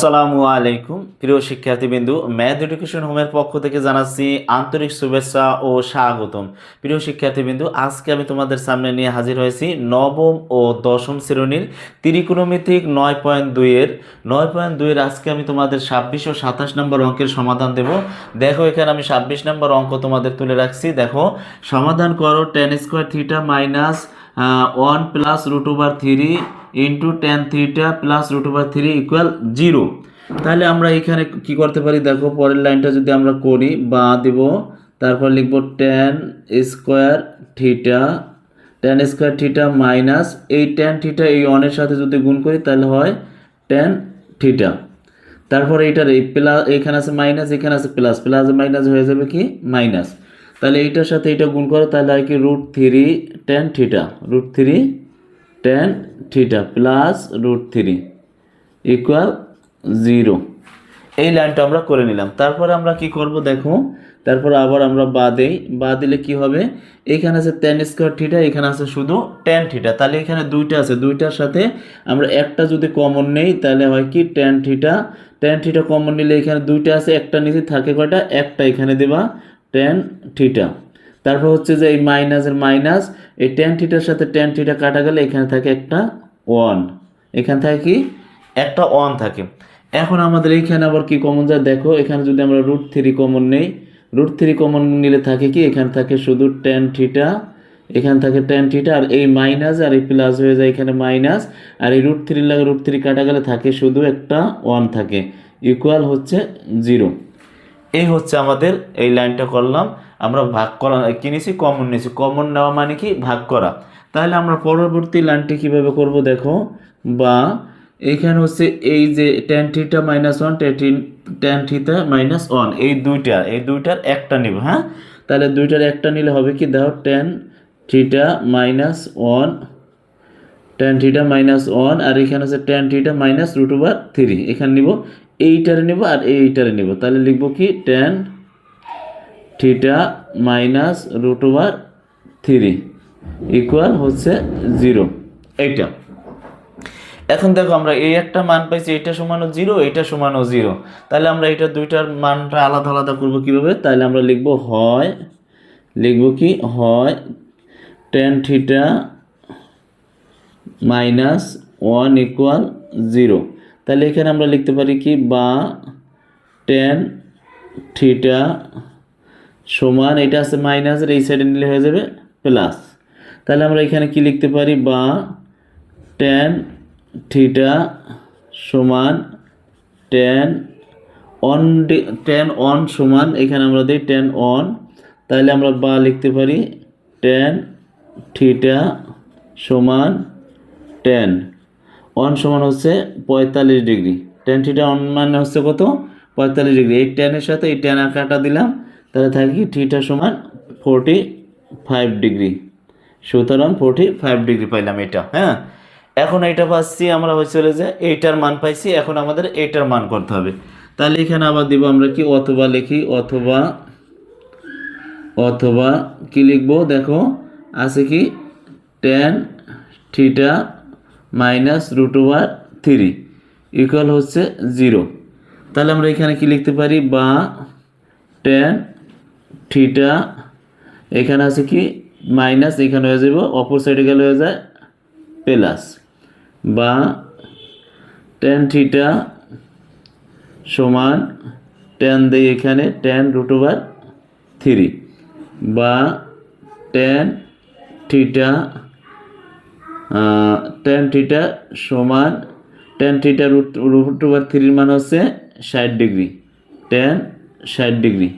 আসসালামু আলাইকুম প্রিয় শিক্ষার্থীবৃন্দু, ম্যাথ এডুকেশন হোমের পক্ষ থেকে জানাচ্ছি আন্তরিক শুভেচ্ছা ও স্বাগতম। প্রিয় শিক্ষার্থীবৃন্দু, আজকে আমি তোমাদের সামনে নিয়ে হাজির হয়েছি নবম ও দশম শ্রেণীর ত্রিকোণমিতিক 9.2 এর আজকে আমি তোমাদের 26 ও 27 নম্বর অঙ্কের সমাধান দেব। দেখো, এখানে আমি 26 নম্বর অঙ্ক তোমাদের তুলে রাখছি। দেখো, সমাধান করো tan square theta minus 1 plus √3 into tan theta plus √3 equal 0। তাহলে আমরা এখানে কি করতে পারি, দেখো পরের লাইনটা যদি আমরা করি বা দিব, তারপর লিখব tan স্কোয়ার থিটা মাইনাস এই tan থিটা এই অনের সাথে যদি গুণ করি তাহলে হয় tan থিটা। তারপর এইটার এই প্লাস, এখানে আছে মাইনাস, এখানে আছে প্লাস, প্লাস মাইনাস হয়ে যাবে কি মাইনাস। তাহলে এইটার সাথে এটা গুণ করো তাহলে হয় কি √3 tan theta, √3 tan theta plus √3 equal 0। এই লাইনটা আমরা করে নিলাম। তারপরে আমরা কি করব, দেখো তারপর আবার আমরা বা দিলে কি হবে, এখানে আছে tan স্কোয়ার থিটা, এখানে আছে শুধু tan থিটা। তাহলে এখানে দুইটা আছে, দুইটার সাথে আমরা একটা যদি কমন নেই তাহলে হয় কি tan থিটা কমন নিলে এখানে দুইটা আছে, একটা নিচে থাকে কয়টা, একটা এখানে দেবা tan থিটা। তারপর হচ্ছে যে এই মাইনাসের মাইনাস, এই tan থিটার সাথে tan থিটা কাটা গেলে এখানে থাকে একটা 1, এখানে থাকে কি একটা 1 থাকে। এখন আমাদের এইখানে আবার কি কমন যায়, দেখো এখানে যদি আমরা √3 কমন নেই, √3 কমন নিলে থাকে কি এখানে থাকে শুধু tan থিটা, এখানে থাকে tan থিটা, আর এই মাইনাস আর এই প্লাস হয়ে যায় এখানে মাইনাস, আর এই √3 লাগে √3 কাটা গেলে থাকে শুধু একটা 1 থাকে, ইকুয়াল হচ্ছে 0। এই হচ্ছে আমাদের এই লাইনটা করলাম আমরা, ভাগ করা কি নিয়েছি, কমন নিয়েছি। কমন নেওয়া মানে কি ভাগ করা। তাহলে আমরা পরবর্তী লাইনটি কিভাবে করব, দেখো বা এইখানে হচ্ছে এই যে tan theta minus 1 tan theta minus 1 এই দুইটার একটা নিব। হ্যাঁ, তাহলে দুইটার একটা নিলে হবে কি, দেখো tan থিটা মাইনাস 1 আর এখানে হচ্ছে tan থিটা মাইনাস √3, এখানে নিব, এইটারে নিব আর এইটারে নিব। তাহলে লিখব কি tan থিটা মাইনাস √3 ইকুয়াল হচ্ছে 0। এইটা এখন দেখো আমরা এই একটা মান পাইছি, এটা সমানও 0, এটা সমানও 0। তাহলে আমরা এটা দুইটার মানটা আলাদা আলাদা করব কিভাবে, তাহলে আমরা লিখব হয় tan থিটা মাইনাস 1 ইকুয়াল 0। তাহলে এখানে আমরা লিখতে পারি কি বা tan থিটা সমান, এটা আছে মাইনাসের এই সাইডে নিলে হয়ে যাবে প্লাস। তাহলে আমরা এখানে কি লিখতে পারি, বা tan থিটা সমান tan on সমান, এখানে আমরা দিই tan on, তাহলে আমরা বা লিখতে পারি tan থিটা সমান tan on সমান হচ্ছে 45 ডিগ্রি। tan থিটা on মানে হচ্ছে কত, 45 ডিগ্রি। এই tan এর সাথে এই tan কাটা দিলাম, তাহলে থাকে কি থিটা সমান 45 ডিগ্রি। সুতরাং 45 ডিগ্রি পাইলাম এটা। হ্যাঁ, এখন এইটা পাচ্ছি আমরা, হয়েছিল যে এইটার মান পাইছি, এখন আমাদের এইটার মান করতে হবে। তাহলে এখানে আবার দিব আমরা কি, অথবা লিখি, অথবা কি লিখবো, দেখো আছে কি tan থিটা মাইনাস √3 ইকুয়াল হচ্ছে 0। তাহলে আমরা এখানে কি লিখতে পারি, বা tan থিটা, এখানে আছে কি মাইনাস, এখানে হয়ে যাব অপর সাইডে গেলে হয়ে যায় প্লাস, বা tan থিটা সমান tan দেই এখানে tan √3, বা tan থিটা সমান tan থিটা √3 মান হচ্ছে 60 ডিগ্রি, tan 60 ডিগ্রি।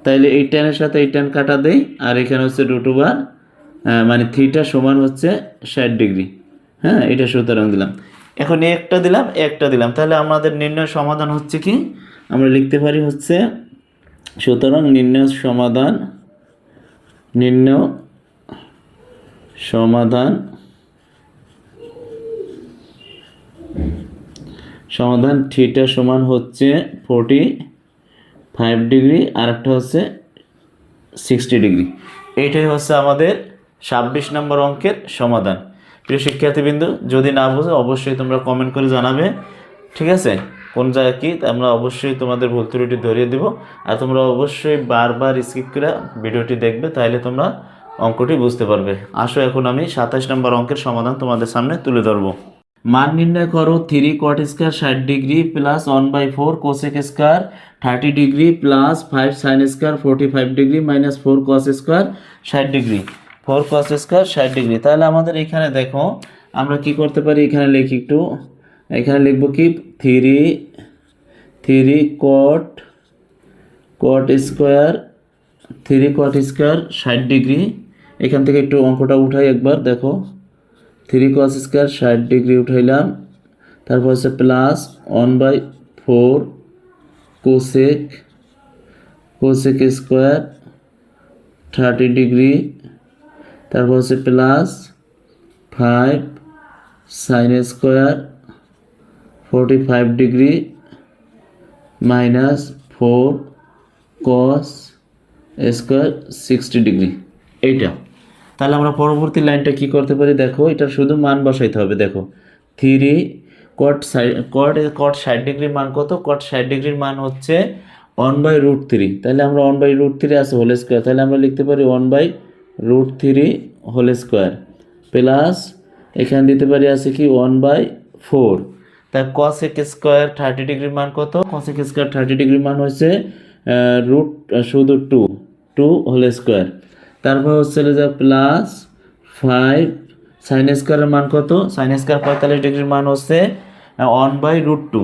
তাইলে এই ট্যানের সাথে এই ট্যান কাটা দেই, আর এখানে হচ্ছে মানে থিটা সমান হচ্ছে 60 ডিগ্রি। হ্যাঁ, এটা সুতরাং দিলাম। এখন একটা দিলাম, তাহলে আমাদের নির্ণয় সমাধান হচ্ছে কি, আমরা লিখতে পারি হচ্ছে, সুতরাং নির্ণয় সমাধান থিটা সমান হচ্ছে 45 ডিগ্রি, আর একটা হচ্ছে 60 ডিগ্রি। এইটাই হচ্ছে আমাদের 26 নম্বর অঙ্কের সমাধান। প্রিয় শিক্ষার্থীবৃন্দ, যদি না বুঝো অবশ্যই তোমরা কমেন্ট করে জানাবে, ঠিক আছে। কোন জায়গায় কি আমরা অবশ্যই তোমাদের ভুল ত্রুটি ধরিয়ে দেব। আর তোমরা অবশ্যই বারবার স্কিপ করে ভিডিওটি দেখবে, তাহলে তোমরা অঙ্কটি বুঝতে পারবে। আসো এখন আমি 27 নম্বর অঙ্কের সমাধান তোমাদের সামনে তুলে ধরবো। মান নির্ণয় করো 3 cot square 60 degree plus 1/4 cosec square 30 degree plus 5 sine square 45 degree minus 4 কস স্কয়ার 60 ডিগ্রি 4 কস স্কয়ার 60 ডিগ্রি। তাহলে আমাদের এখানে দেখো আমরা কি করতে পারি, এখানে লিখি একটু, এখানে লিখবো কি 3 cot স্কয়ার 60 ডিগ্রি। এখান থেকে একটু অঙ্কটা উঠাই একবার, দেখো 3 cos স্কয়ার 60 ডিগ্রি উঠাইলাম, তারপর হচ্ছে প্লাস 1/4 কোসেক স্কয়ার 30 ডিগ্রি, তারপর হচ্ছে plus 5 sine square 45 degree minus 4 কস স্কয়ার 60 ডিগ্রি। এইটা তাহলে আমরা পরবর্তী লাইনটা কি করতে পারি, দেখো এটা শুধু মান বসাইতে হবে। দেখো 3 cot 60 ডিগ্রির মান কত, cot 60 ডিগ্রির মান হচ্ছে 1/√3। তাহলে আমরা 1/√3 আছে হোল স্কয়ার, তাহলে আমরা লিখতে পারি 1/√3 হোল স্কয়ার প্লাস এখানে দিতে পারি আছে কি 1/4। তাই cosec স্কয়ার 30 ডিগ্রির মান কত, cosec স্কয়ার 30 ডিগ্রির মান হচ্ছে রুট শুধু 2 হোল স্কয়ার। তারপর হচ্ছে যে প্লাস 5 সাইন স্কয়ারের মান কত, সাইন স্কয়ার 45 ডিগ্রির মান হচ্ছে 1/√2।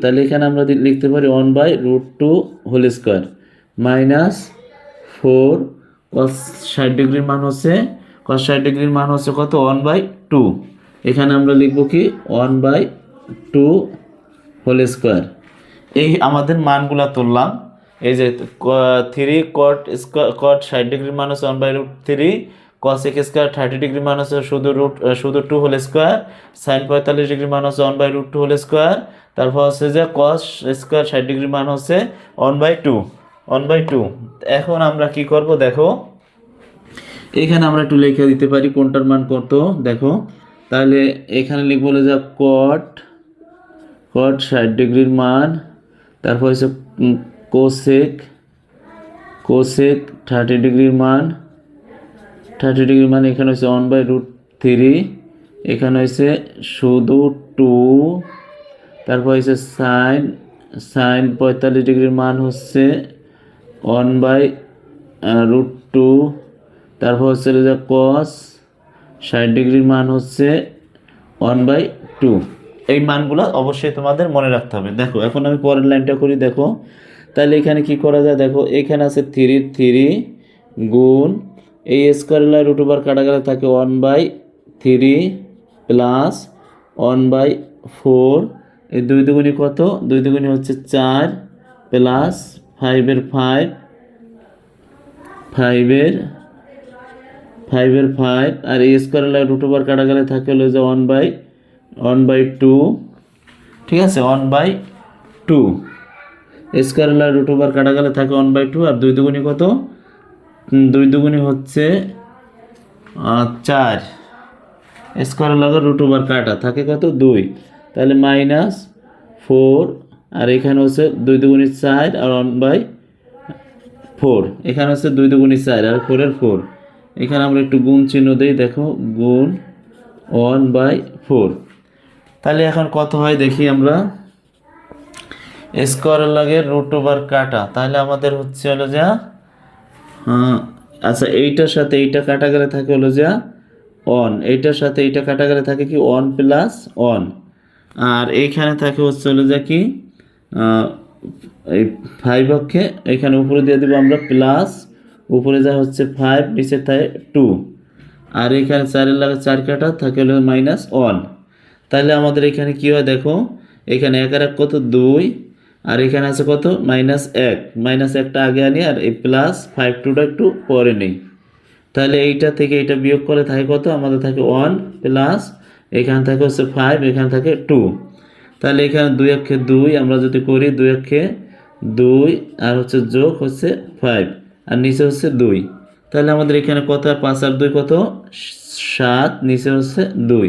তাহলে এখানে আমরা লিখতে পারি 1/√2 হোল স্কয়ার মাইনাস 4 cos 60 ডিগ্রির মান হচ্ছে কত 1/2। এখানে আমরা লিখবো কি 1/2 হোল স্কয়ার। এই আমাদের মানগুলা তুললাম। এই যে 3 cot 60 ডিগ্রির মান হচ্ছে 1/√3, cosec স্কয়ার 30 ডিগ্রির মান হচ্ছে শুধু 2 হোল স্কয়ার, sin 45 ডিগ্রির মান হচ্ছে 1/√2 হোল স্কয়ার, তারপর হচ্ছে যে cos স্কয়ার 60 ডিগ্রির মান হচ্ছে 1/2। এখন আমরা কি করব, দেখো এখানে আমরা একটু লিখে দিতে পারি কোনটার মান কত। দেখো তাহলে এখানে লিখবো যে cot 60 ডিগ্রির মান, তারপর হচ্ছে কোসেক 30 ডিগ্রির মান এখানে হচ্ছে 1/√3, এখানে হচ্ছে শুধু 2, তারপর হচ্ছে সাইন 45 ডিগ্রির মান হচ্ছে 1/√2, তারপর হচ্ছে যে cos 60 ডিগ্রির মান হচ্ছে 1/2। এই মানগুলো অবশ্যই তোমাদের মনে রাখতে হবে। দেখো এখন আমি পরের লাইনটা করি, দেখো তাহলে এখানে কি করা যায়, দেখো এখানে আছে 3 গুণ এই স্কয়ার রুট ওভার কাটা গেলে থাকে 1/3 প্লাস 1/4, এই 2 দুগুণী কত, 2 দুগুণী হচ্ছে 4 প্লাস 5 আর এই স্কয়ার রুট ওভার কাটা গেলে থাকে হলো যে 1/2। ঠিক আছে 1/2 স্কয়ার রুট ওভার কাটা গেলে থাকে 1/2, আর 2 দুগুণী কত, 2 দুগুণী হচ্ছে 4, স্কয়ার রুট ওভার কাটা থাকে কত 2, তাহলে -4, আর এখানে হচ্ছে 2 দুগুণী 4 আর 1/4, এখানে হচ্ছে 2 দুগুণী 4 আর 4 এর 4, এখানে আমরা একটু গুণ চিহ্ন দেই, দেখো গুণ 1/4। তাহলে এখন কত হয় দেখি আমরা, স্কয়ার রুট ওভার কাটা, তাহলে আমাদের হচ্ছে হলো যা আচ্ছা এইটার সাথে এইটা কাটা গেলে থাকে হলো যা 1, এইটার সাথে এইটা কাটা গেলে থাকে কি 1 প্লাস 1, আর এইখানে থাকে হচ্ছে হলো যা কি এই 5 অক্ষে এখানে উপরে দিয়ে দেবো আমরা প্লাস, উপরে যা হচ্ছে 5, নিচে থাকে 2, আর এখানে 4 লাগে 4 কাটা থাকে হলো -1। তাহলে আমাদের এখানে কি হয়, দেখো এখানে 1 আর 1 কত 2, আর এখানে আছে কত -1, -1টা আগে আনি আর এই প্লাস 5 2টা একটু পরে নেই। তাহলে এইটা থেকে এইটা বিয়োগ করে থাকে কত, আমাদের থাকে 1 প্লাস এখানে থাকে হচ্ছে 5, এখানে থাকে 2। তাহলে এখানে 2 অক্ষে 2 আমরা যদি করি 2 অক্ষে 2 আর হচ্ছে যোগ হচ্ছে 5 আর নিচে হচ্ছে 2, তাহলে আমাদের এখানে কত 5 আর 2 কত 7, নিচে হচ্ছে 2।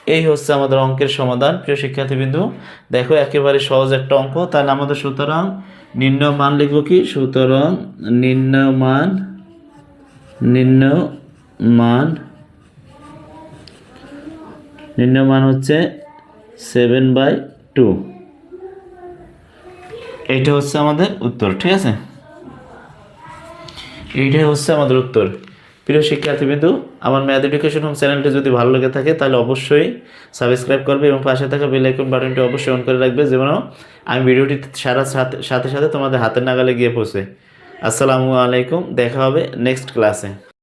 এই হচ্ছে আমাদের অঙ্কের সমাধান। প্রিয় শিক্ষার্থীবৃন্দু, দেখো একেবারে সহজ একটা অঙ্ক। তাহলে আমাদের সুতরাং নির্ণয় মান লিখব কি? সুতরাং নির্ণয় মান হচ্ছে 7/2। এইটা হচ্ছে আমাদের উত্তর। ঠিক আছে, এইটাই হচ্ছে আমাদের উত্তর। প্রিয় শিক্ষার্থীবৃন্দু, আমার ম্যাথ এডুকেশন হোম চ্যানেলটি যদি ভালো লেগে থাকে তাহলে অবশ্যই সাবস্ক্রাইব করবে এবং পাশে থাকা বেল আইকন বাটনটি অবশ্যই অন করে রাখবে, যেন আমি ভিডিওটি সাথে সাথে তোমাদের হাতের নাগালে গিয়ে পৌঁছে। আসসালামু আলাইকুম, দেখা হবে নেক্সট ক্লাসে।